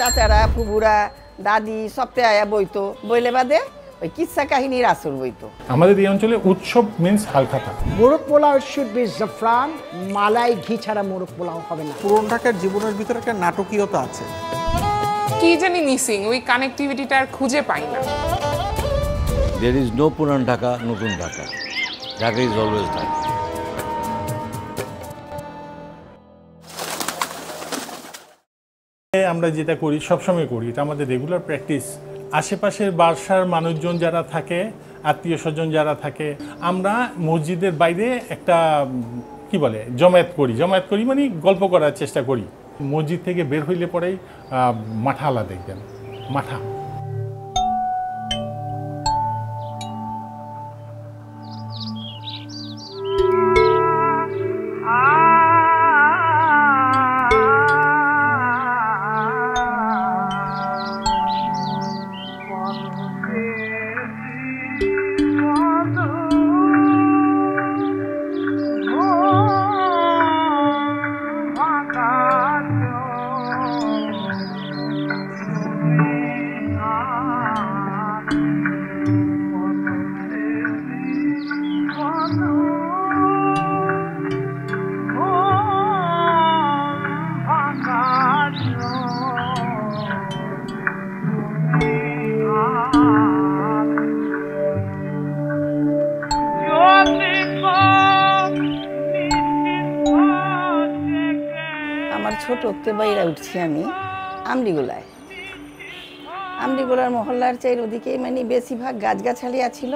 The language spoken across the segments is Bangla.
চাচারা ফুবুরা দাদি সপ্তাহে আয়া বইতো বইলে বাদে ওই কিচ্ছা কাহিনীর আসর বইতো। আমাদের এই অঞ্চলে উৎসব মিন্স হালখাতা। মোরগ পোলাও শুড বি জাফরান, মালাই ঘি ছাড়া মোরগ পোলাও হবে না। পুরনো ঢাকার জীবনের ভিতরে একটা নাটকীয়তা আছে। কি জানি মিসিং, ওই কানেক্টিভিটিটা আর খুঁজে পাই না। There is no পুরান ঢাকা, নতুন Dhaka. Dhaka is always Dhaka. আমরা যেটা করি সবসময় করি, এটা আমাদের রেগুলার প্র্যাকটিস। আশেপাশের বাসার মানুষজন যারা থাকে, আত্মীয় স্বজন যারা থাকে, আমরা মসজিদের বাইরে একটা কি বলে জমায়েত করি মানে গল্প করার চেষ্টা করি। মসজিদ থেকে বের হইলে পরেই মাঠালা দেখবেন, মাঠা। ছোটতে বাইরে উঠছি আমি আমরিগোলায়। আমরিগোলার মহল্লার চাইর ওদিকে মানে বেশিরভাগ গাছগাছালি আছিল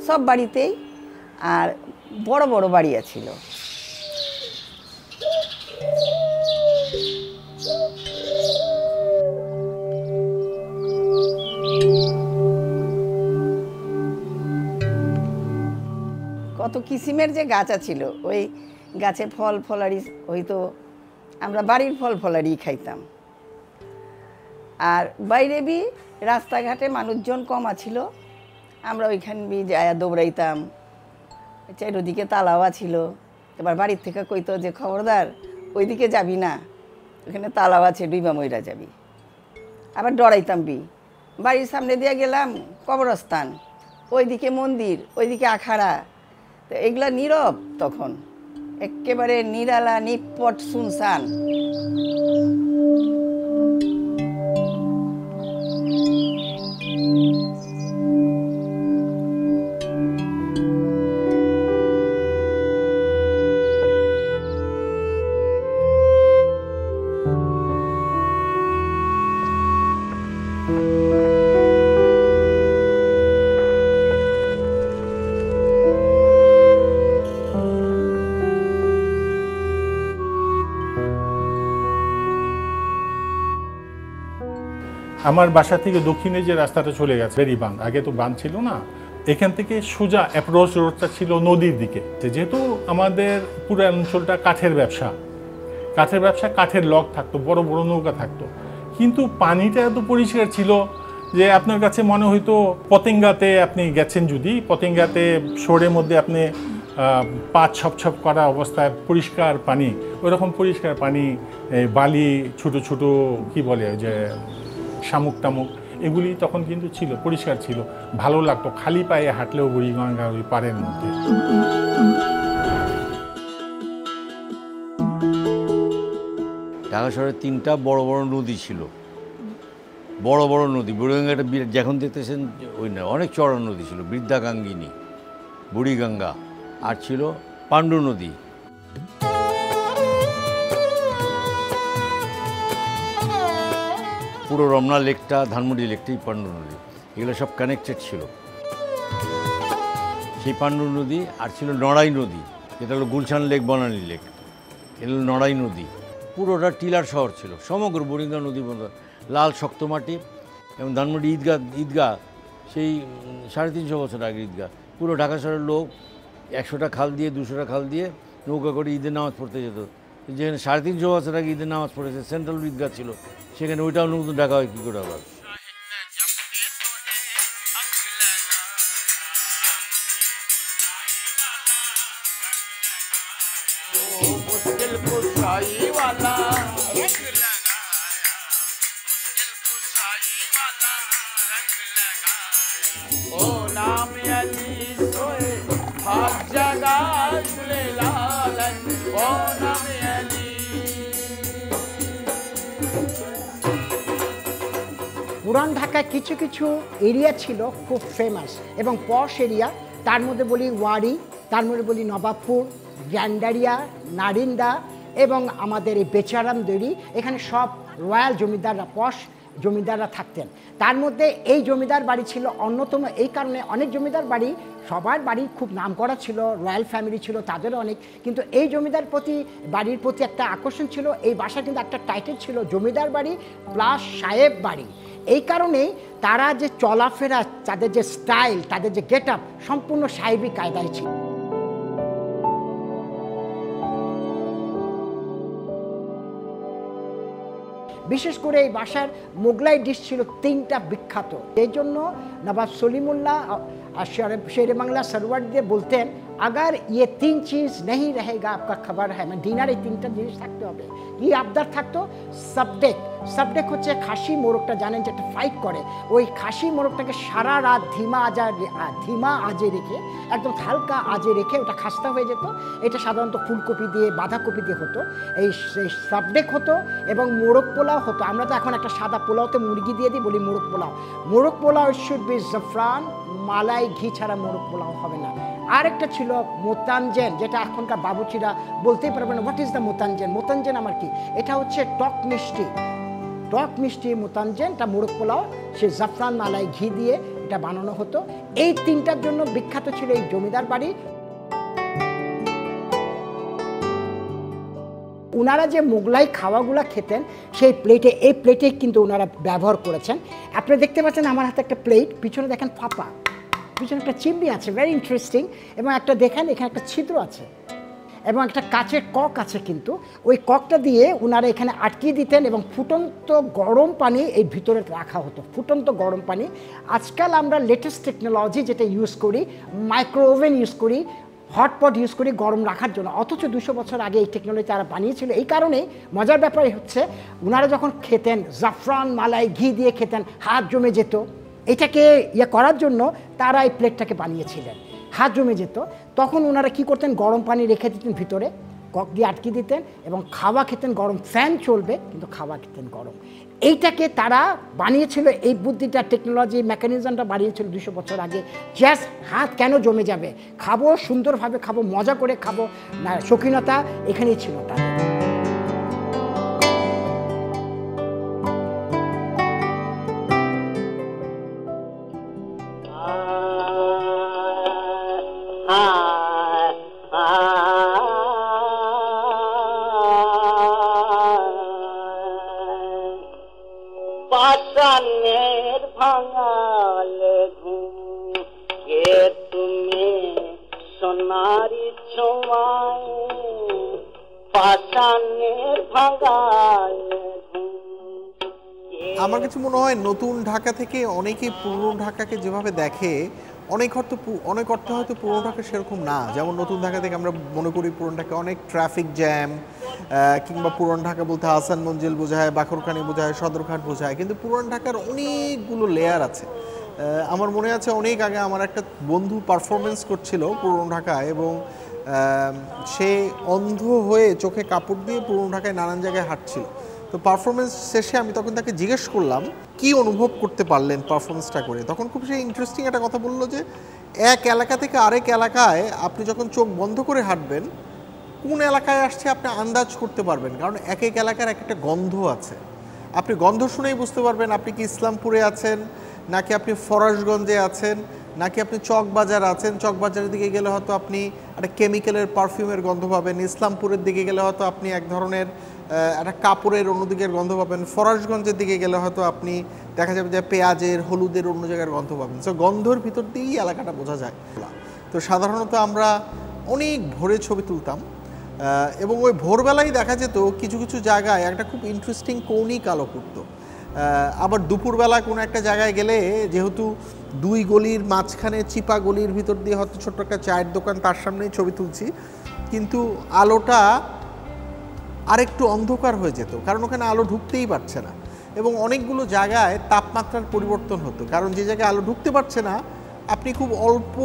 সব বাড়িতেই, আর বড় বড় বাড়ি আছিল। কত কিসিমের যে গাছ আছিল, ওই গাছে ফল ফলারি হইতো, আমরা বাড়ির ফল ফলারি খাইতাম। আর বাইরে বি রাস্তাঘাটে মানুষজন কম আছিল, আমরা ওইখান বি যায় দৌড়াইতাম। চারিদিকে তালাওয়া ছিল, এবার বাড়ির থেকে কইতো যে খবরদার ওইদিকে যাবি না, ওখানে তালাও আছে, ডুইবা মইরা যাবি। আবার ডরাইতাম বি। বাড়ির সামনে দিয়ে গেলাম কবরস্থান, ওইদিকে মন্দির, ওইদিকে আখাড়া। তো এগুলা নীরব তখন, একেবারে নিরালা নিপট শুনশান। আমার বাসা থেকে দক্ষিণে যে রাস্তাটা চলে গেছে বেরিবাঁধ, আগে তো বাঁধ ছিল না, এখান থেকে সোজা অ্যাপ্রোচ রোডটা ছিল নদীর দিকে। যেহেতু আমাদের পুরো অঞ্চলটা কাঠের ব্যবসা, কাঠের লক থাকতো, বড় বড় নৌকা থাকতো, কিন্তু পানিটা এত পরিষ্কার ছিল যে আপনার কাছে মনে হইতো পতেঙ্গাতে আপনি গেছেন, যদি পতেঙ্গাতে শোরের মধ্যে আপনি পা ছপ করা অবস্থায় পরিষ্কার পানি, ওইরকম পরিষ্কার পানি, বালি, ছোট ছোট কি বলে যে শামুক টামুক, এগুলি তখন কিন্তু ছিল, পরিষ্কার ছিল, ভালো লাগতো। খালি পায়ে হাঁটলেও বুড়িগঙ্গা ওই পাড়ের মধ্যে। ঢাকা শহরে 3টা বড় বড় নদী ছিল, বড় বড় নদী। বুড়িগঙ্গাটা যখন দেখতেছেন ওই না, অনেক চড়া নদী ছিল, বৃদ্ধাগাঙ্গিনী, বুড়িগঙ্গা, আর ছিল পাণ্ডু নদী। পুরো রমনা লেকটা, ধানমন্ডি লেকটাই পাণ্ডু নদী, এগুলো সব কানেক্টেড ছিল। সেই পাণ্ডু নদী আর ছিল নড়াই নদী, এটা হলো গুলশান লেক, বনানী লেক, এটা হলো নড়াই নদী। পুরোটা টিলার শহর ছিল, সমগ্র বুড়িগঙ্গা নদী বন্ধ, লাল শক্ত মাটি। এবং ধানমন্ডি ঈদগাহ সেই 350 বছর আগে ঈদগাহ। পুরো ঢাকা শহরের লোক 100টা খাল দিয়ে, 200টা খাল দিয়ে নৌকা করে ঈদের নামাজ পড়তে যেত। যেখানে 350 বছর আগে ঈদের নামাজ পড়েছে, সেন্ট্রাল ঈদগাহ ছিল, সেখানে ওইটাও নতুন ঢাকা হয় কী করে আবার। পুরান ঢাকায় কিছু কিছু এরিয়া ছিল খুব ফেমাস এবং পশ এরিয়া। তার মধ্যে বলি ওয়ারি, তার মধ্যে বলি নবাবপুর, গ্যান্ডারিয়া, নারিন্দা এবং আমাদের এই বেচারামদেরি, এখানে সব রয়্যাল জমিদাররা, পশ জমিদাররা থাকতেন। তার মধ্যে এই জমিদার বাড়ি ছিল অন্যতম, এই কারণে অনেক জমিদার বাড়ি, সবার বাড়ি খুব নামকরা ছিল, রয়্যাল ফ্যামিলি ছিল তাদেরও অনেক, কিন্তু এই জমিদার বাড়ির প্রতি একটা আকর্ষণ ছিল। এই বাসা কিন্তু একটা টাইটেল ছিল জমিদার বাড়ি প্লাস সাহেব বাড়ি। এই কারণেই তারা যে চলাফেরা, তাদের যে স্টাইল, তাদের যে গেট আপ সম্পূর্ণ সাহেবী কায়দায় ছিল। বিশেষ করে এই বাসার মোগলাই ডিশ ছিল 3টা বিখ্যাত। এই জন্য নবাব সলিমুল্লাহ শেরে বাংলা সরওয়ার দিয়ে বলতেন, अगर ये 3 चीज़ नहीं रहेगा आपका खबर है, মানে ডিনারে 3টা জিনিস থাকতে হবে। কি আবদার থাকতো? সাবডেক। সাবডেক হচ্ছে খাসি মোরগটা, জানেন যেটা ফাইট করে, ওই খাসি মোরগটাকে সারা রাত ধিমা আজে রেখে, একদম হালকা আজে রেখে ওটা খাস্তা হয়ে যেত। এটা সাধারণত ফুলকপি দিয়ে, বাঁধাকপি দিয়ে হতো। এই সাবডেক হতো এবং মোরগ পোলাও হতো। আমরা তো এখন একটা সাদা পোলাওতে মুরগি দিয়ে দিই, বলি মোরগ পোলাও। মোরগ পোলাও শুড বি জাফরান, মালাই ঘি ছাড়া মোরগ পোলাও হবে না। আরেকটা ছিল মোতানজেন, যেটা এখনকার বাবুচিরা বলতেই পারবে না হোয়াট ইজ দ্য মোতানজেন। মোতানজেন আমার কি? এটা হচ্ছে টক মিষ্টি, টক মিষ্টি মোতানজেন, এটা মোরগ পোলাও, সে জাফরান মালাই ঘি দিয়ে এটা বানানো হতো। এই 3টার জন্য বিখ্যাত ছিল এই জমিদার বাড়ি। ওনারা যে মোগলাই খাওয়াগুলো খেতেন সেই প্লেটে, এই প্লেটে কিন্তু ওনারা ব্যবহার করেছেন। আপনি দেখতে পাচ্ছেন আমার হাতে একটা প্লেট, পিছনে দেখেন ফাঁপা, পিছনে একটা চিমনি আছে, ভেরি ইন্টারেস্টিং। এবং একটা দেখেন এখানে একটা ছিদ্র আছে এবং একটা কাচের কক আছে, কিন্তু ওই ককটা দিয়ে ওনারা এখানে আটকিয়ে দিতেন এবং ফুটন্ত গরম পানি এই ভিতরে রাখা হতো, ফুটন্ত গরম পানি। আজকাল আমরা লেটেস্ট টেকনোলজি যেটা ইউজ করি, মাইক্রো ওভেন ইউজ করি, হটপট ইউজ করি গরম রাখার জন্য, অথচ 200 বছর আগে এই টেকনোলজি তারা বানিয়েছিল। এই কারণেই মজার ব্যাপার হচ্ছে ওনারা যখন খেতেন জাফরান মালাই ঘি দিয়ে খেতেন, হাত জমে যেত। এটাকে করার জন্য তারা এই প্লেটটাকে বানিয়েছিলেন, হাত জমে যেত। তখন ওনারা কি করতেন, গরম পানি রেখে দিতেন ভিতরে, কক দিয়ে আটকে দিতেন এবং খাওয়া খেতেন গরম, ফ্যান চলবে কিন্তু খাওয়া খেতেন গরম। এইটাকে তারা বানিয়েছিল, এই বুদ্ধিটা, টেকনোলজি, মেকানিজমটা বানিয়েছিল 200 বছর আগে। জাস্ট হাত কেন জমে যাবে, খাবো সুন্দরভাবে, খাবো মজা করে খাবো, না শৌখিনতা এখানেই ছিল তাদের। পাষাণের ভাঙালে ঘুম কে তুমি সোনারি ছোঁয়ায়, পাষাণের ভাঙালে আমার কাছে মনে হয় নতুন ঢাকা থেকে অনেকেই পুরনো ঢাকাকে যেভাবে দেখে, অনেক অর্থ হয়তো পুরনো ঢাকা সেরকম না। যেমন নতুন ঢাকা থেকে আমরা মনে করি পুরনো ঢাকা অনেক ট্রাফিক জ্যাম, কিংবা পুরনো ঢাকা বলতে হাসান মঞ্জিল বোঝায়, বাকরখানি বোঝায়, সদরঘাট বোঝায়, কিন্তু পুরনো ঢাকার অনেকগুলো লেয়ার আছে। আমার মনে আছে অনেক আগে আমার একটা বন্ধু পারফরমেন্স করছিল পুরনো ঢাকায়, এবং সে অন্ধ হয়ে চোখে কাপড় দিয়ে পুরনো ঢাকায় নানান জায়গায় হাঁটছিল। তো পারফরমেন্স শেষে আমি তখন তাকে জিজ্ঞেস করলাম কি অনুভব করতে পারলেন পারফরমেন্সটা করে। তখন খুব সে ইন্টারেস্টিং একটা কথা বললো যে এক এলাকা থেকে আরেক এলাকায় আপনি যখন চোখ বন্ধ করে হাঁটবেন, কোন এলাকায় আসছে আপনি আন্দাজ করতে পারবেন, কারণ এক এক এলাকার এক একটা গন্ধ আছে। আপনি গন্ধ শুনেই বুঝতে পারবেন আপনি কি ইসলামপুরে আছেন, নাকি আপনি ফরাসগঞ্জে আছেন, নাকি আপনি চকবাজার আছেন। চকবাজারের দিকে গেলে হয়তো আপনি একটা কেমিক্যালের পারফিউমের গন্ধ পাবেন, ইসলামপুরের দিকে গেলে হয়তো আপনি এক ধরনের একটা কাপড়ের অন্যদিকের গন্ধ পাবেন, ফরাসগঞ্জের দিকে গেলে হয়তো আপনি দেখা যাবে যে পেঁয়াজের, হলুদের অন্য জায়গার গন্ধ পাবেন। সো গন্ধর ভিতর দিয়েই এলাকাটা বোঝা যায়। তো সাধারণত আমরা অনেক ভোরে ছবি তুলতাম, এবং ওই ভোরবেলায় দেখা যেত কিছু কিছু জায়গায় একটা খুব ইন্টারেস্টিং কৌণিক আলো পড়তো। আবার দুপুরবেলা কোনো একটা জায়গায় গেলে, যেহেতু 2 গলির মাঝখানে চিপা গলির ভিতর দিয়ে হয়তো ছোট্ট একটা চায়ের দোকান, তার সামনেই ছবি তুলছি, কিন্তু আলোটা আরেকটু অন্ধকার হয়ে যেত, কারণ ওখানে আলো ঢুকতেই পারছে না। এবং অনেকগুলো জায়গায় তাপমাত্রার পরিবর্তন হতো, কারণ যে জায়গায় আলো ঢুকতে পারছে না আপনি খুব অল্প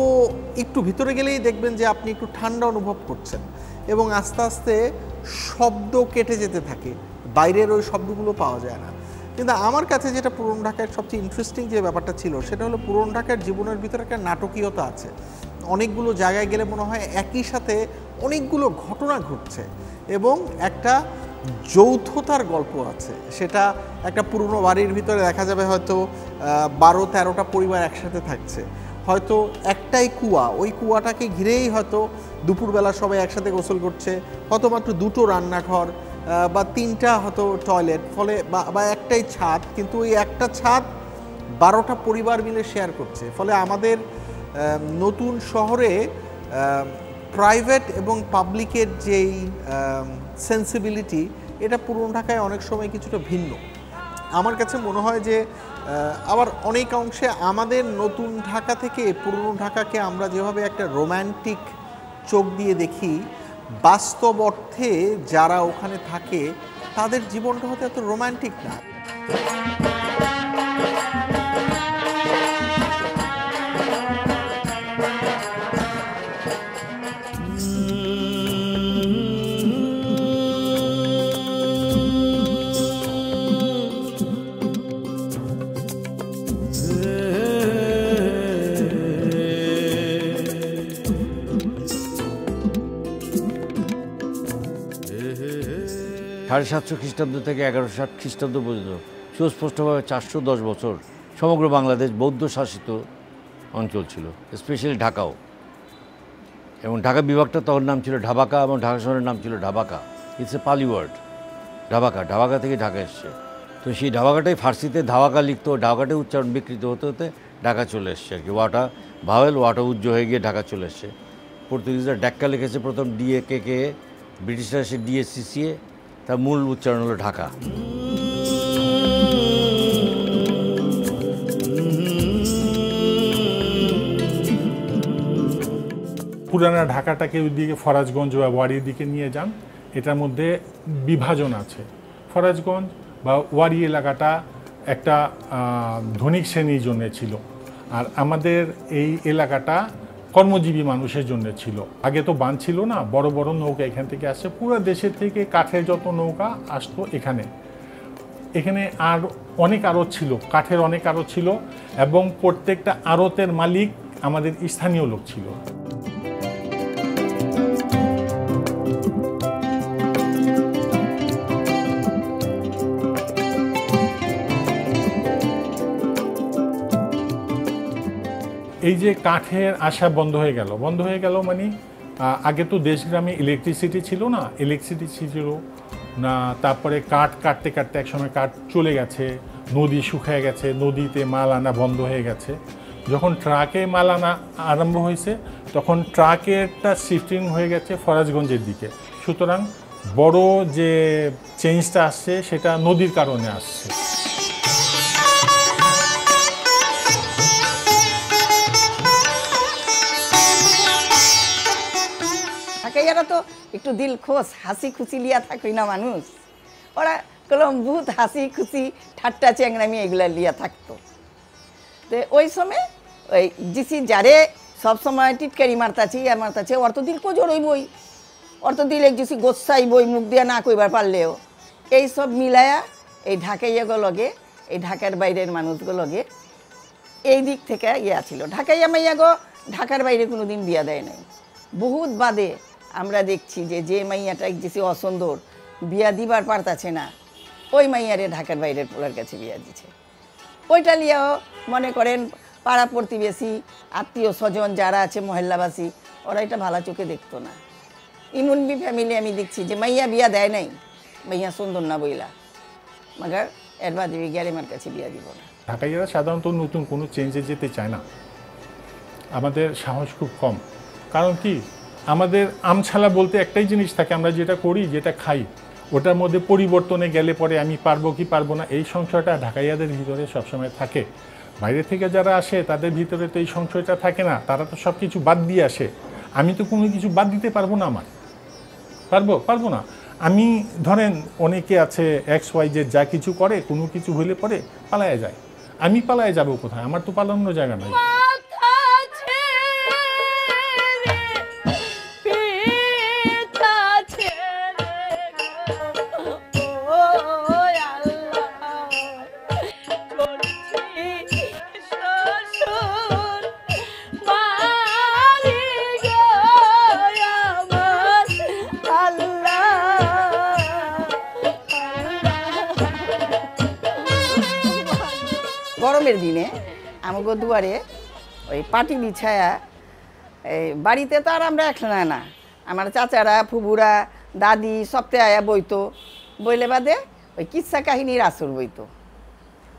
একটু ভিতরে গেলেই দেখবেন যে আপনি একটু ঠান্ডা অনুভব করছেন, এবং আস্তে আস্তে শব্দ কেটে যেতে থাকে, বাইরের ওই শব্দগুলো পাওয়া যায় না। কিন্তু আমার কাছে যেটা পুরনো ঢাকার সবচেয়ে ইন্টারেস্টিং যে ব্যাপারটা ছিল সেটা হলো পুরনো ঢাকার জীবনের ভিতরে একটা নাটকীয়তা আছে। অনেকগুলো জায়গায় গেলে মনে হয় একই সাথে অনেকগুলো ঘটনা ঘটছে এবং একটা যৌথতার গল্প আছে। সেটা একটা পুরনো বাড়ির ভিতরে দেখা যাবে হয়তো 12-13টা পরিবার একসাথে থাকছে, হয়তো একটাই কুয়া, ওই কুয়াটাকে ঘিরেই হয়তো দুপুরবেলা সবাই একসাথে গোসল করছে, হয়তো মাত্র 2টো রান্নাঘর বা 3টা হয়তো টয়লেট, ফলে বা একটাই ছাদ, কিন্তু ওই একটা ছাদ 12টা পরিবার মিলে শেয়ার করছে। ফলে আমাদের নতুন শহরে প্রাইভেট এবং পাবলিকের যেই সেন্সিবিলিটি, এটা পুরনো ঢাকায় অনেক সময় কিছুটা ভিন্ন। আমার কাছে মনে হয় যে আবার অনেক অংশে আমাদের নতুন ঢাকা থেকে পুরনো ঢাকাকে আমরা যেভাবে একটা রোম্যান্টিক চোখ দিয়ে দেখি, বাস্তব অর্থে যারা ওখানে থাকে তাদের জীবনটা হয়তো এত রোম্যান্টিক না। সাড়ে 700 খ্রিস্টাব্দ থেকে 1160 খ্রিস্টাব্দ পর্যন্ত সুস্পষ্টভাবে 410 বছর সমগ্র বাংলাদেশ বৌদ্ধ শাসিত অঞ্চল ছিল, স্পেশালি ঢাকাও। এবং ঢাকা বিভাগটা তখন নাম ছিল ঢাবাকা এবং ঢাকা শহরের নাম ছিল ঢাবাকা। ইটস এ পালি ওয়ার্ড, ঢাবাকা, ঢাবাকা থেকে ঢাকা এসছে। তো সেই ঢাবাকাটাই ফার্সিতে ধাওয়াকা লিখতো, ঢাকাটাই উচ্চারণ বিকৃত হতে হতে ঢাকা চলে এসছে আর কি। ওয়াটা ভাওয়েল, ওয়াটা উজ্জ হয়ে গিয়ে ঢাকা চলে এসছে। পর্তুগিজরা ডাক্কা লিখেছে প্রথম DAKK, ব্রিটিশরা এসে DACCA, তার মূল উচ্চারণ হলো ঢাকা। পুরানা ঢাকাটাকে ওইদিকে ফরাজগঞ্জ বা ওয়ারির দিকে নিয়ে যান, এটার মধ্যে বিভাজন আছে। ফরাজগঞ্জ বা ওয়ারি এলাকাটা একটা ধনিক শ্রেণীর জন্য ছিল, আর আমাদের এই এলাকাটা কর্মজীবী মানুষের জন্য ছিল। আগে তো বাঁধ ছিল না, বড় বড় নৌকা এখান থেকে আসছে, পুরো দেশের থেকে কাঠের যত নৌকা আসতো এখানে। এখানে আর অনেক আড়ত ছিল, কাঠের অনেক আড়ত ছিল, এবং প্রত্যেকটা আড়তের মালিক আমাদের স্থানীয় লোক ছিল। এই যে কাঠের আসা বন্ধ হয়ে গেল মানে আগে তো দেশগ্রামে ইলেকট্রিসিটি ছিল না, ছিল না। তারপরে কাঠ কাটতে কাটতে একসময় কাঠ চলে গেছে, নদী শুকিয়ে গেছে, নদীতে মাল আনা বন্ধ হয়ে গেছে। যখন ট্রাকে মাল আনা আরম্ভ হয়েছে তখন ট্রাকেরটা শিফটিং হয়ে গেছে ফরাজগঞ্জের দিকে। সুতরাং বড় যে চেঞ্জটা আসছে সেটা নদীর কারণে আসছে। এরা তো একটু দিল খোশ, হাসি খুশি লিয়া থাকই না মানুষ, ওরা কলম বহুত হাসি খুশি ঠাট্টা চ্যাংরামি এগুলা লিয়া থাকতো। তো ওই সময় ওই জিসি যারে সবসময় টিটকারি মারতাছি আর মারতাছে, ওর তো দিল কোজোর ওই বই, ওর তো দিল এক জিসি গোসাই বই মুখ দিয়া না কইবার পারলেও। এই সব মিলায়া এই ঢাকাইয়াগো লগে, এই ঢাকার বাইরের মানুষগুলো লগে এই দিক থেকে ইয়া ছিল। ঢাকাইয়া মাইয়াগো ঢাকার বাইরে কোনো দিন বিয়া দেয় নাই। বহুত বাদে আমরা দেখছি যে মাইয়াটা যে অসুন্দর বিয়া দিবার পারতাছে না, ওই মাইয়ারে ঢাকার বাইরের পোলার কাছে বিয়া দিছে। ওইটা লিয়াও মনে করেন পাড়া প্রতিবেশী আত্মীয় স্বজন যারা আছে মহল্লাবাসী, ওরা এটা ভালো চোখে দেখতো না। ইমন বি ফ্যামিলি আমি দেখছি যে মাইয়া বিয়া দেয় নাই, মাইয়া সুন্দর না বইলা, মাগার এর বাদে গ্যারেমার কাছে বিয়া দিব না। ঢাকাইয়ারা সাধারণত নতুন কোনো চেঞ্জে যেতে চায় না, আমাদের সাহস খুব কম। কারণ কি, আমাদের আমছালা বলতে একটাই জিনিস থাকে, আমরা যেটা করি যেটা খাই ওটার মধ্যে পরিবর্তনে গেলে পরে আমি পারবো কি পারবো না, এই সংশয়টা ঢাকাইয়াদের ভিতরে সবসময় থাকে। বাইরে থেকে যারা আসে তাদের ভিতরে তো এই সংশয়টা থাকে না, তারা তো সব কিছু বাদ দিয়ে আসে। আমি তো কোনো কিছু বাদ দিতে পারবো না, আমার পারবো না। আমি ধরেন অনেকে আছে XYZ যা কিছু করে, কোনো কিছু হইলে পরে পালায়া যায়, আমি পালায়া যাবো কোথায়? আমার তো পালানোর জায়গা নাই। গরমের দিনে আমাকে দুয়ারে ওই পাটি বিছায়া এই বাড়িতে তো আর আমরা একলা না, আমার চাচারা ফুবুরা দাদি সপ্তাহে আয়া বইতো, বইলে বাদে ওই কিচ্ছা কাহিনীর আসর বইতো।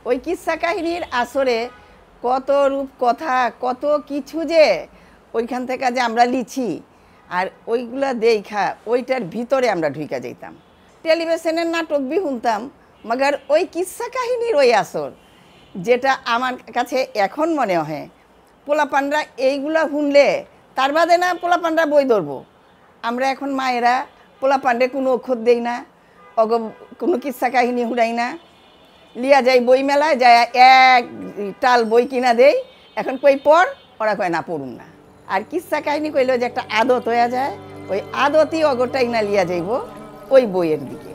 ওই কিচ্ছা কাহিনীর আসরে কত রূপ কথা, কত কিছু যে ওইখান থেকে যে আমরা লিখি, আর ওইগুলা দেখা ওইটার ভিতরে আমরা ঢুকা যেতাম। টেলিভিশনের নাটক বি শুনতাম, মগর ওই কিচ্ছা কাহিনীর ওই আসর যেটা আমার কাছে এখন মনে হয় পোলাপানরা এইগুলা শুনলে তার বাদে না পোলাপানরা বই ধরবো। আমরা এখন মায়েরা পোলাপানরে কোনো অক্ষর দেই না, অগ কোনো কিচ্ছা কাহিনী শুনাই না, লিয়া যাই বই মেলায় যায় এক টাল বই কিনা দেই, এখন কই পড়, ওরা কয় না পড়ুন না। আর কিচ্ছা কাহিনী কইলেও যে একটা আদত হয়ে যায়, ওই আদতই অগরটাই না লিয়া যাইব ওই বইয়ের দিকে।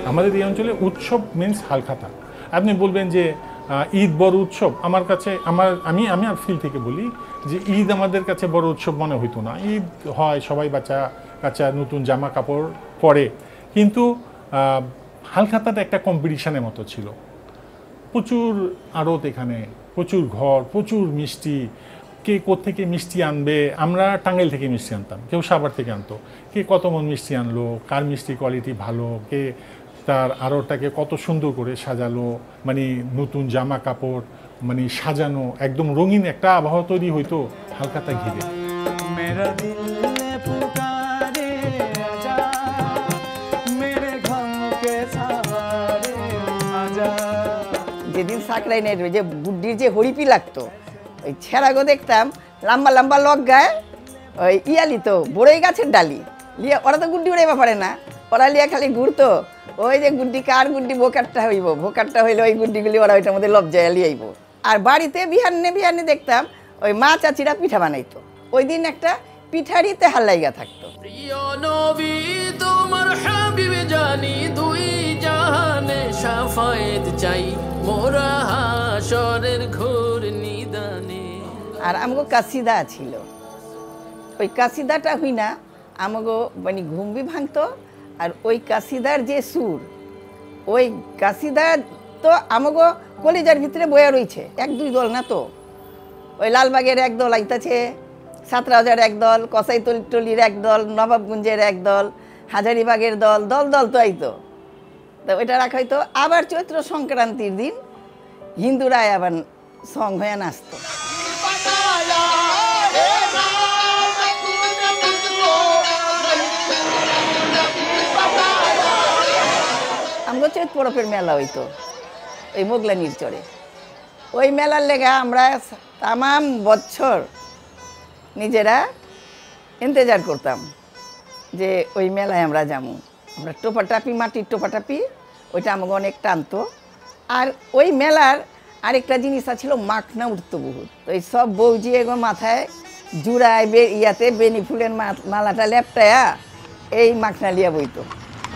আমাদের এই অঞ্চলে উৎসব মিন্স হালখাতা। আপনি বলবেন যে ঈদ বড় উৎসব, আমার কাছে আমি আর ফিল থেকে বলি যে ঈদ আমাদের কাছে বড় উৎসব মনে হইতো না। ঈদ হয়, সবাই বাচ্চা কাচ্চা নতুন জামা কাপড় পরে, কিন্তু হালখাতাটা একটা কম্পিটিশনের মতো ছিল। প্রচুর আড়ত, এখানে প্রচুর ঘর, প্রচুর মিষ্টি, কে কোত্থেকে মিষ্টি আনবে। আমরা টাঙ্গাইল থেকে মিষ্টি আনতাম, কেউ সাভার থেকে আনতো, কে কত মন মিষ্টি আনলো, কার মিষ্টি কোয়ালিটি ভালো, কে তার আড়তটাকে কত সুন্দর করে সাজালো, মানে নতুন জামা কাপড় মানে সাজানো, একদম রঙিন একটা আবহাওয়া তৈরি হইতো হালখাতা ঘিরে। যেদিন সাকরাই নেই যে বুড্ডির যে হরিপি লাগতো, ওই ছেঁড়াগো দেখতাম লম্বা লম্বা লক গায়ে, ওই ইয়ালি তো বড়ই গাছের ডালি লিয়া, ওরা তো গুড্ডি উড়াইবা পারে না, ওরা লিয়া খালি ঘুরতো। ওই যে গুড্ডি কার গুড্ডি ভোকারটা হইব, ভোকারটা হইলে ওই গুড্ডিগুলি ওরা ওইটার মধ্যে লবজায় লিয়াইব। আর বাড়িতে বিহান্নে দেখতাম ওই মা চাচিরা পিঠা বানাইতো, ওই দিন একটা পিঠারিতে হাল্লাইগা থাকতো। প্রিয় নবী তোমার হাবিব জানি, দুই জাহানে শাফায়েত চাই মোরা হাশরের ঘোর নিদানে। আর আমগো কাসিদা ছিল, ওই কাসিদাটা হই না আমগো মানে ঘুমবি ভাঙতো। আর ওই কাসিদার যে সুর, ওই কাসিদা তো আমগো কলিজার ভিতরে বয়া রয়েছে। এক দুই দল না তো, ওই লালবাগের এক দল আইতাছে, সাতরাজার এক দল, কসাইতলির এক দল, নবাবগঞ্জের এক দল, হাজারিবাগের দল, দল দল তো আইতো। তো ওইটা রাখা হইতো। আবার চৈত্র সংক্রান্তির দিন হিন্দুরা আবার সং হয়ে নাচতো। আমগো চৈত পরবের মেলা হইতো ওই মোগলানির চরে। ওই মেলার লেগা আমরা তামাম বছর নিজেরা ইন্তজার করতাম যে ওই মেলায় আমরা যাবো। আমরা টোপাটাপি, মাটির টোপাটাপি, ওইটা আমাকে অনেক টানতো। আর ওই মেলার আরেকটা জিনিস ছিল, মাখনা উঠতো বহুত। ওই সব বৌজি এগো মাথায় জুড়ায় ইয়াতে বেনি ফুলের মালাটা লেপটায়া এই মাখনা লিয়া বইতো।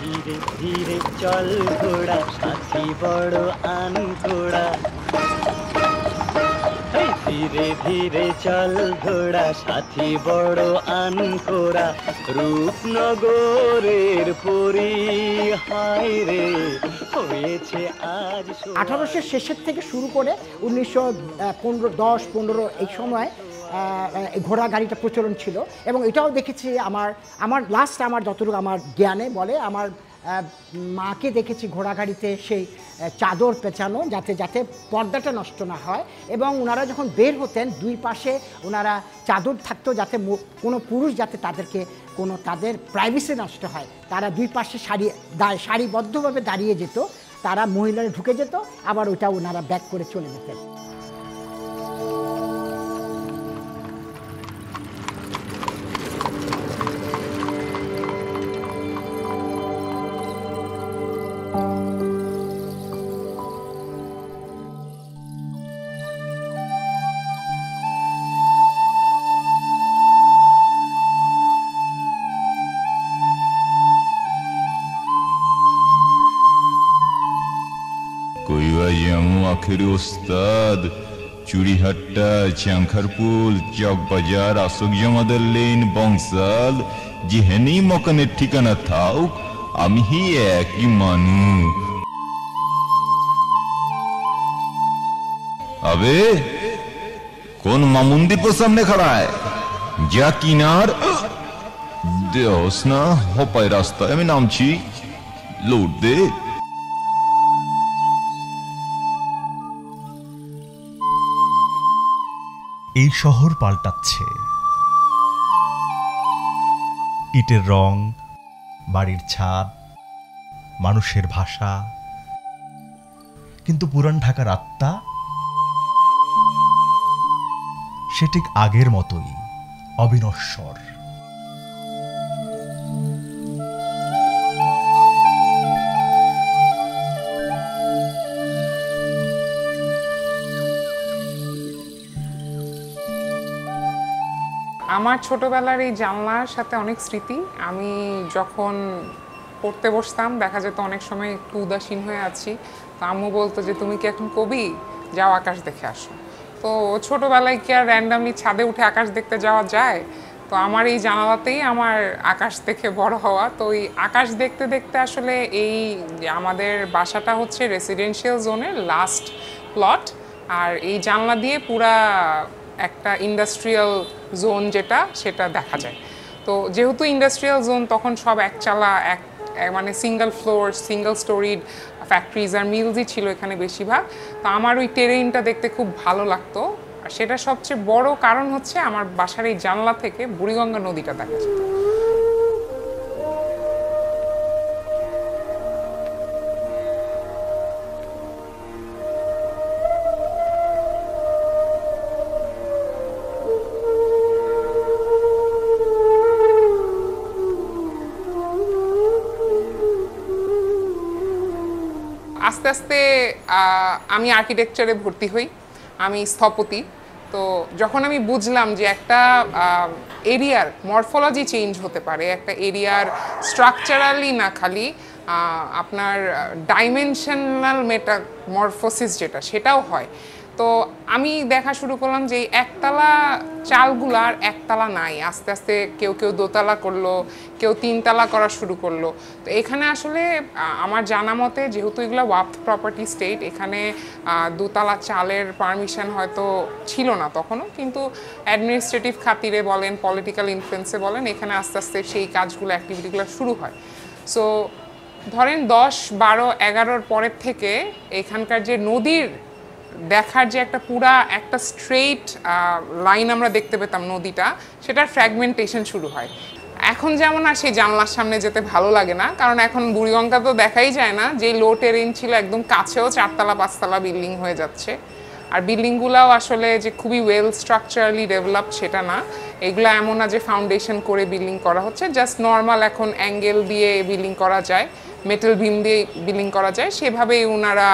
ধীরে ধীরে চল ঘোড়া, সাথী বড় আনঘোড়া। ধীরে ধীরে চল ঘোড়া, সাথী বড় আনঘোড়া। রূপনগরের পরি হায় রে হয়েছে আজ। 1800 শেষের থেকে শুরু করে 1910-15 এই সময় ঘোড়া গাড়িটা প্রচলন ছিল। এবং এটাও দেখেছি আমার লাস্ট আমার যতটুকু আমার জ্ঞানে বলে, আমার মাকে দেখেছি ঘোড়া গাড়িতে সেই চাদর পেঁচানো যাতে পর্দাটা নষ্ট না হয়। এবং ওনারা যখন বের হতেন দুই পাশে ওনারা চাদর থাকতো, যাতে কোনো পুরুষ যাতে তাদের প্রাইভেসি নষ্ট হয়। তারা দুই পাশে সারিবদ্ধভাবে দাঁড়িয়ে যেত, তারা মহিলারা ঢুকে যেত, আবার ওইটা ওনারা ব্যাক করে চলে যেতেন। পথের ওস্তাদ চুড়িহাট্টা চাংখারপুল চকবাজার আসক জমাদার লেন বংশাল যেহেনেই মকানের ঠিকানা থাক আমি হি একই মানু अबे कौन मामुंदीपुर सामने खड़ा है जा किनार देओस ना हो पाए रास्ता है मैं नामची लूट दे এই শহর পাল্টাচ্ছে, ইটের রং, বাড়ির ছাদ, মানুষের ভাষা, কিন্তু পুরান ঢাকার আত্মা সে ঠিক আগের মতোই অবিনশ্বর। আমার ছোটবেলার এই জানলার সাথে অনেক স্মৃতি। আমি যখন পড়তে বসতাম দেখা যেত অনেক সময় একটু উদাসীন হয়ে আছি, তো আম্মু বলতো যে তুমি কি এখন কবি, যাও আকাশ দেখে আসো। তো ছোটবেলায় কি আর র্যান্ডামলি ছাদে উঠে আকাশ দেখতে যাওয়া যায়? তো আমার এই জানালাতেই আমার আকাশ দেখে বড় হওয়া। তো এই আকাশ দেখতে দেখতে আসলে এই আমাদের বাসাটা হচ্ছে রেসিডেন্সিয়াল জোনের লাস্ট প্লট, আর এই জানলা দিয়ে পুরা একটা ইন্ডাস্ট্রিয়াল জোন যেটা সেটা দেখা যায়। তো যেহেতু ইন্ডাস্ট্রিয়াল জোন তখন সব একচালা মানে single floor single storied factories আর মিলসই ছিল এখানে বেশিরভাগ। তো আমার ওই টেরেইনটা দেখতে খুব ভালো লাগতো, আর সেটা সবচেয়ে বড় কারণ হচ্ছে আমার বাসার এই জানলা থেকে বুড়িগঙ্গা নদীটা দেখা যেত। আস্তে আস্তে আমি আর্কিটেকচারে ভর্তি হই, আমি স্থপতি। তো যখন আমি বুঝলাম যে একটা এরিয়ার মরফোলজি চেঞ্জ হতে পারে, একটা এরিয়ার স্ট্রাকচারালি না খালি আপনার ডাইমেনশনাল মেটামরফোসিস যেটা সেটাও হয়, তো আমি দেখা শুরু করলাম যে একতলা চালগুলো আর একতলা নাই, আস্তে আস্তে কেউ কেউ দোতলা করলো, কেউ তিনতলা করা শুরু করলো। তো এখানে আসলে আমার জানা মতে যেহেতু এগুলো ওয়াকফ প্রপার্টি স্টেট, এখানে দোতলা চালের পারমিশন হয়তো ছিল না তখনও, কিন্তু অ্যাডমিনিস্ট্রেটিভ খাতিরে বলেন, পলিটিক্যাল ইনফ্লুয়েন্সে বলেন, এখানে আস্তে আস্তে সেই কাজগুলো অ্যাক্টিভিটিগুলো শুরু হয়। সো ধরেন 10, 12, 11 পরের থেকে এখানকার যে নদীর দেখার যে একটা পুরা একটা স্ট্রেইট লাইন আমরা দেখতে পেতাম নদীটা, সেটার ফ্র্যাগমেন্টেশন শুরু হয়। এখন যেমন আর সেই জানলার সামনে যেতে ভালো লাগে না, কারণ এখন বুড়িগঙ্গা তো দেখাই যায় না, যে লো টেরেন ছিল একদম কাছেও 4তলা 5তলা বিল্ডিং হয়ে যাচ্ছে। আর বিল্ডিংগুলোও আসলে যে খুবই ওয়েল স্ট্রাকচারালি ডেভেলপড সেটা না, এগুলো এমন না যে ফাউন্ডেশন করে বিল্ডিং করা হচ্ছে, জাস্ট নর্মাল এখন অ্যাঙ্গেল দিয়ে বিল্ডিং করা যায়, মেটাল বিম দিয়ে বিল্ডিং করা যায়, সেভাবেই ওনারা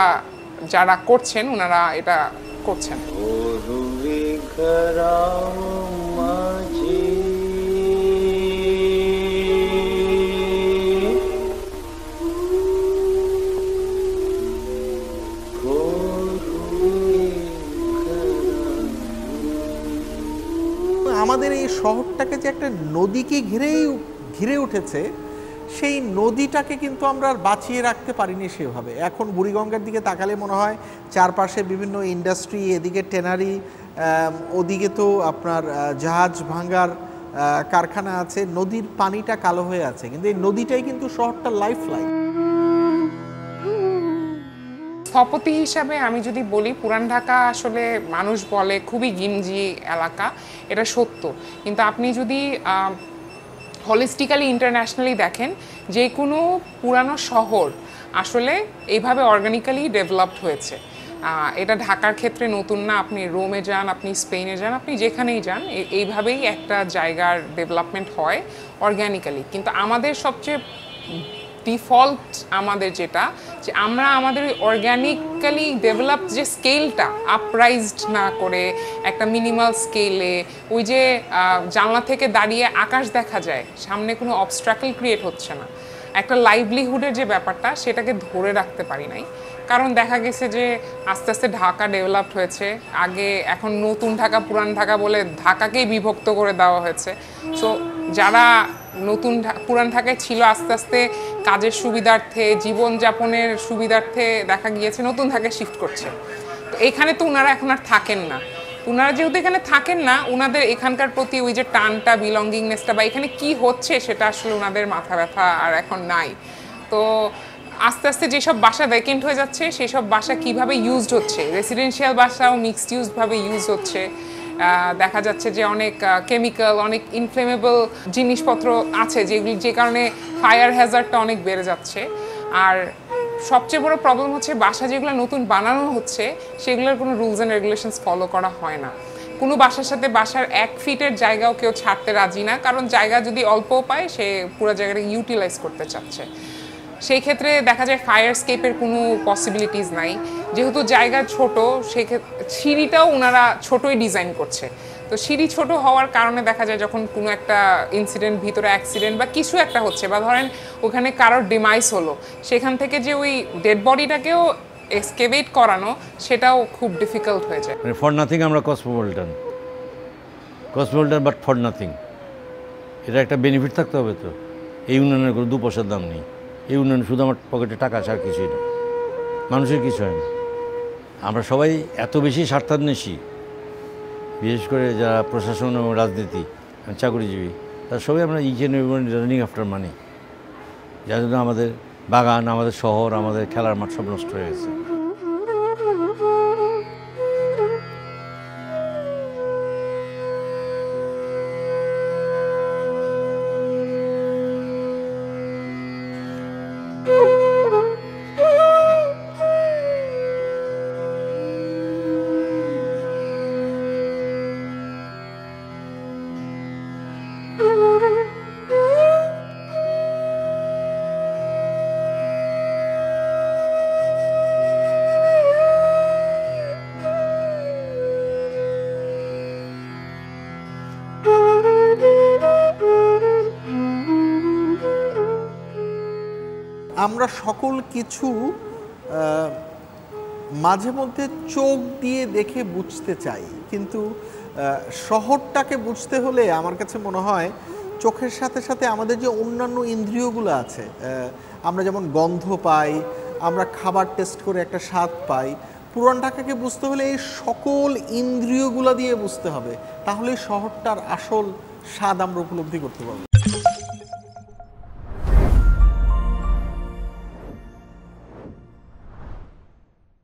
যারা করছেন ওনারা এটা করছেন। আমাদের এই শহরটাকে যে একটা নদীকে ঘিরে উঠেছে, সেই নদীটাকে কিন্তু আমরা আর বাঁচিয়ে রাখতে পারিনি সেভাবে। এখন বুড়িগঙ্গার দিকে তাকালে মনে হয় চারপাশে বিভিন্ন ইন্ডাস্ট্রি, এদিকে ট্যানারি, ওদিকে তো আপনার জাহাজ ভাঙার কারখানা আছে, নদীর পানিটা কালো হয়ে আছে, কিন্তু এই নদীটাই কিন্তু শহরটার লাইফ লাইন। স্থপতি হিসাবে আমি যদি বলি, পুরান ঢাকা আসলে মানুষ বলে খুবই গিঞ্জি এলাকা, এটা সত্য, কিন্তু আপনি যদি হলিস্টিক্যালি ইন্টারন্যাশনালি দেখেন, যে কোনো পুরানো শহর আসলে এইভাবে অর্গানিক্যালি ডেভেলপড হয়েছে। এটা ঢাকার ক্ষেত্রে নতুন না, আপনি রোমে যান, আপনি স্পেনে যান, আপনি যেখানেই যান, এইভাবেই একটা জায়গার ডেভেলপমেন্ট হয় অর্গ্যানিক্যালি। কিন্তু আমাদের সবচেয়ে ডিফল্ট আমাদের যেটা, যে আমরা আমাদের ওই অর্গ্যানিক্যালি ডেভেলপ যে স্কেলটা আপরাইজড না করে একটা মিনিমাল স্কেলে, ওই যে জানলা থেকে দাঁড়িয়ে আকাশ দেখা যায়, সামনে কোনো অবস্ট্রাকল ক্রিয়েট হচ্ছে না, একটা লাইভলিহুডের যে ব্যাপারটা সেটাকে ধরে রাখতে পারি নাই। কারণ দেখা গেছে যে আস্তে আস্তে ঢাকা ডেভেলপড হয়েছে। আগে এখন নতুন ঢাকা পুরান ঢাকা বলে ঢাকাকেই বিভক্ত করে দেওয়া হয়েছে। সো যারা পুরান ঢাকায় ছিল আস্তে আস্তে কাজের সুবিধার্থে, জীবনযাপনের সুবিধার্থে দেখা গিয়েছে নতুন ঢাকায় শিফট করছে। তো এখানে তো ওনারা এখন আর থাকেন না। ওনারা যেহেতু এখানে থাকেন না, ওনাদের এখানকার প্রতি ওই যে টানটা, বিলঙ্গিংনেসটা বা এখানে কি হচ্ছে সেটা আসলে ওনাদের মাথা ব্যথা আর এখন নাই। তো আস্তে আস্তে যেসব বাসা ভ্যাকেন্ট হয়ে যাচ্ছে সেই সব বাসা কিভাবে ইউজড হচ্ছে, রেসিডেন্সিয়াল বাসাও মিক্সড ইউজভাবে ইউজ হচ্ছে। দেখা যাচ্ছে যে অনেক কেমিক্যাল, অনেক ইনফ্লেমেবল জিনিসপত্র আছে যেগুলি, যে কারণে ফায়ার হ্যাজার্ডটা অনেক বেড়ে যাচ্ছে। আর সবচেয়ে বড় প্রবলেম হচ্ছে বাসা যেগুলো নতুন বানানো হচ্ছে সেগুলোর কোনো রুলস অ্যান্ড রেগুলেশনস ফলো করা হয় না। কোনো বাসার সাথে বাসার 1 ফিটের জায়গাও কেউ ছাড়তে রাজি না, কারণ জায়গা যদি অল্পও পায় সে পুরো জায়গাটা ইউটিলাইজ করতে চাচ্ছে। সেই ক্ষেত্রে দেখা যায় ফায়ার স্কেপের কোনো পসিবিলিটিস নাই। যেহেতু জায়গা ছোট, সেক্ষেত্রে সিঁড়িটাও ওনারা ছোটই ডিজাইন করছে। তো সিঁড়ি ছোট হওয়ার কারণে দেখা যায় যখন কোনো একটা ইনসিডেন্ট, ভিতরে অ্যাক্সিডেন্ট বা কিছু একটা হচ্ছে, বা ধরেন ওখানে কারোর ডিমাইস হলো, সেখান থেকে যে ওই ডেড বডিটাকেও এক্সকেভেট করানো সেটাও খুব ডিফিকাল্ট হয়ে যায়। ফর নাথিং আমরা কসমোপলিটন বাট ফর নাথিং, এটা একটা বেনিফিট থাকতে হবে। তো এই উন্নয়নের কোনো 2 পয়সার দাম নেই। এই উন্নয়ন শুধু আমার পকেটে টাকা আছে, আর কিছুই না, মানুষের কিছু হয় না। আমরা সবাই এত বেশি স্বার্থান্বেষী, বিশেষ করে যারা প্রশাসন এবং রাজনীতি, চাকরিজীবী, তারা সবাই আমরা each and everyone running after money, যার জন্য আমাদের বাগান, আমাদের শহর, আমাদের খেলার মাঠ সব নষ্ট হয়ে গেছে। আমরা সকল কিছু মাঝে মধ্যে চোখ দিয়ে দেখে বুঝতে চাই, কিন্তু শহরটাকে বুঝতে হলে আমার কাছে মনে হয় চোখের সাথে সাথে আমাদের যে অন্যান্য ইন্দ্রিয়গুলো আছে, আমরা যেমন গন্ধ পাই, আমরা খাবার টেস্ট করে একটা স্বাদ পাই, পুরান ঢাকাকে বুঝতে হলে এই সকল ইন্দ্রিয়গুলো দিয়ে বুঝতে হবে, তাহলে শহরটার আসল স্বাদ আমরা উপলব্ধি করতে পারবো।